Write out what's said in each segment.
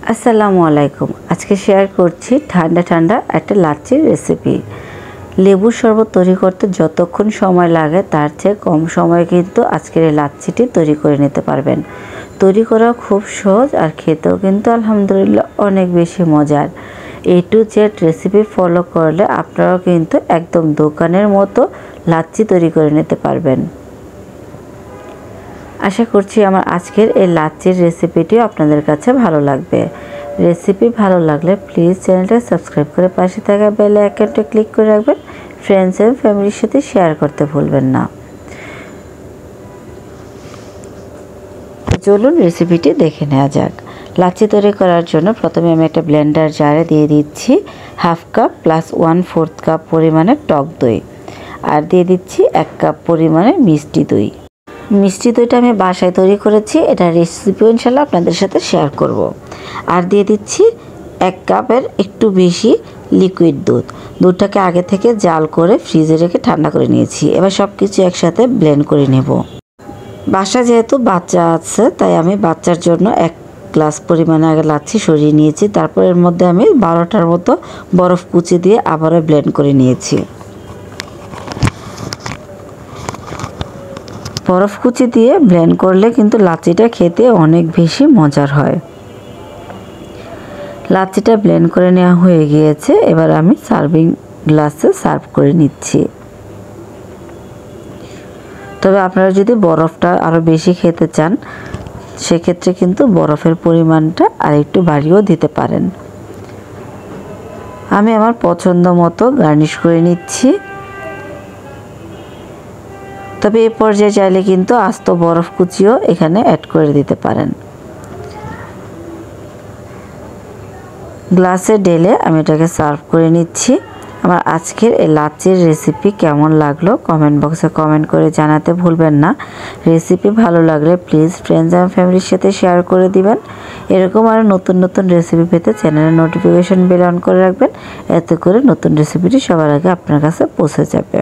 আসসালামু আলাইকুম। আজকে শেয়ার করছি ঠান্ডা ঠান্ডা একটা লাচ্ছির রেসিপি। লেবুর শরবত তৈরি করতে যতক্ষণ সময় লাগে তার চেয়ে কম সময়ে কিন্তু আজকের এই লাচ্ছিটি তৈরি করে নিতে পারবেন। তৈরি করা খুব সহজ আর খেতেও কিন্তু আলহামদুলিল্লাহ অনেক বেশি মজার। A to Z recipe follow করলে আপনারাও কিন্তু একদম দোকানের মতো লাচ্ছি তৈরি করে নিতে পারবেন। আশা করছি আমার আজকের এই লাচ্ছির রেসিপিটিও আপনাদের কাছে ভালো লাগবে। রেসিপি ভালো লাগলে প্লিজ চ্যানেলটা সাবস্ক্রাইব করে পাশে থাকা বেল আইকনটা ক্লিক করে রাখবেন। ফ্রেন্ডস এবং ফ্যামিলির সাথে শেয়ার করতে ভুলবেন না। চলুন রেসিপিটি দেখে নেওয়া যাক। লাচ্ছি তৈরি করার জন্য প্রথমে আমি একটা ব্লেন্ডার জারে দিয়ে দিচ্ছি 1/2 কাপ প্লাস 1/4 কাপ পরিমাণে টক দই, আর দিয়ে দিচ্ছি 1 কাপ পরিমাণে মিষ্টি দই। মিষ্টি দইটা আমি বাসায় তৈরি করেছি, এটা রেসিপি ইনশাল্লাহ আপনাদের সাথে শেয়ার করব। আর দিয়ে দিচ্ছি 1 কাপের একটু বেশি লিকুইড দুধ। দুধটাকে আগে থেকে জাল করে ফ্রিজে রেখে ঠান্ডা করে নিয়েছি। এবার সব কিছু একসাথে ব্লেন্ড করে নেব। বাসা যেহেতু বাচ্চা আছে তাই আমি বাচ্চার জন্য 1 গ্লাস পরিমাণে আগে লাচ্ছি সরিয়ে নিয়েছি। তারপর এর মধ্যে আমি 12টার মতো বরফ কুচি দিয়ে আবারও ব্লেন্ড করে নিয়েছি। বরফ কুচি দিয়ে ব্লেন্ড করলে কিন্তু লাচ্ছিটা খেতে অনেক বেশি মজার হয়। লাচ্ছিটা ব্লেন্ড করে নেওয়া হয়ে গিয়েছে। এবার আমি সার্ভিং গ্লাসে সার্ভ করে নিচ্ছি। তবে আপনারা যদি বরফটা আরও বেশি খেতে চান সেক্ষেত্রে কিন্তু বরফের পরিমাণটা আরেকটু বাড়িয়েও দিতে পারেন। আমি আমার পছন্দ মতো গার্নিশ করে নিচ্ছি। তবে এই পর্যায়ে চাইলে কিন্তু আস্ত বরফ কুচিও এখানে অ্যাড করে দিতে পারেন। গ্লাসে ঢেলে আমি এটাকে সার্ভ করে নিচ্ছি। আমার আজকের এই লাচ্ছির রেসিপি কেমন লাগলো কমেন্ট বক্সে কমেন্ট করে জানাতে ভুলবেন না। রেসিপি ভালো লাগলে প্লিজ ফ্রেন্ডস এবং ফ্যামিলির সাথে শেয়ার করে দিবেন। এরকম আরও নতুন নতুন রেসিপি পেতে চ্যানেলের নোটিফিকেশন বেল অন করে রাখবেন। এতে করে নতুন রেসিপিটি সবার আগে আপনার কাছে পৌঁছে যাবে।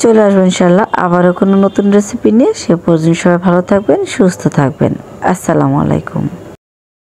চলে আসবো ইনশাল্লাহ আবারও কোনো নতুন রেসিপি নিয়ে। সে পর্যন্ত সবাই ভালো থাকবেন, সুস্থ থাকবেন। আসসালামু আলাইকুম।